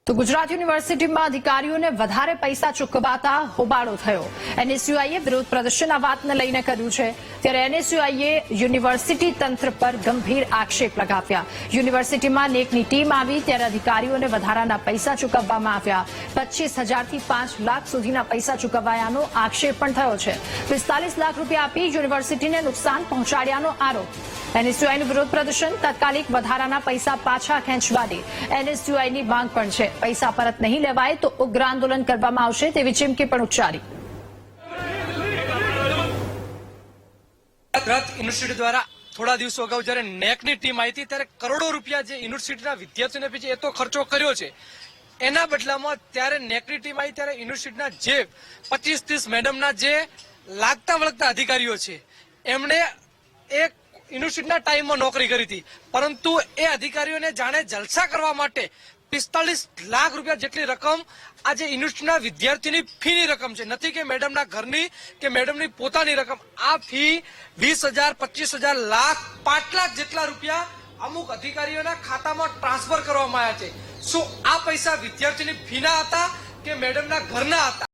તો ગુજરાત યુનિવર્સિટીમાં અધિકારીઓને વધારે પૈસા ચૂકવાતા હોબાળો થયો। એનએસયુઆઈએ વિરોધ પ્રદર્શન આ વાતને લઈને કર્યું છે, ત્યારે એનએસયુઆઈએ યુનિવર્સિટી તંત્ર પર ગંભીર આક્ષેપ લગાવ્યા। યુનિવર્સિટીમાં નેકની ટીમ આવી ત્યારે અધિકારીઓને વધારાના પૈસા ચૂકવવામાં આવ્યા। 25,000 થી 5 લાખ સુધીના પૈસા ચૂકવાયાનો આક્ષેપ પણ થયો છે। 45 લાખ રૂપિયા આપી યુનિવર્સિટીને નુકસાન પહોંચાડ્યાનો આરોપ। એનએસયુઆઈનું વિરોધ પ્રદર્શન તાત્કાલિક વધારાના પૈસા પાછા ખેંચવાની એનએસયુઆઈની માંગ પણ છે। પૈસા પરત નહીં લેવાય તો ઉગ્ર આંદોલન કરવામાં આવશે તેવી ચીમકી પણ ઉચ્ચારી। યુનિવર્સિટી દ્વારા થોડા દિવસો અગાઉ જ્યારે નેકની ટીમ આવી હતી ત્યારે કરોડો રૂપિયા જે યુનિવર્સિટીના વિદ્યાર્થીઓને પીછે એ તો ખર્ચો કર્યો છે, એના બદલામાં ત્યારે નેકની ટીમ આવી ત્યારે યુનિવર્સિટીના જે 25-30 મેડમના જે લાગતા વળગતા અધિકારીઓ છે એમણે એક યુનિવર્સિટીના ટાઈમમાં નોકરી કરી હતી, પરંતુ એ અધિકારીઓને જાણે જલસા કરવા માટે 45 લાખ રૂપિયા જેટલી રકમ આજે યુનિવર્સિટીના વિદ્યાર્થીની ફીની રકમ છે, નથી કે મેડમના ઘરની કે મેડમની પોતાની રકમ। આ ફી 20,000, 25,000, લાખ, 5 લાખ જેટલા રૂપિયા અમુક અધિકારીઓના ખાતામાં ટ્રાન્સફર કરવામાં આવ્યા છે। શું આ પૈસા વિદ્યાર્થીની ફીના હતા કે મેડમના ઘરના હતા?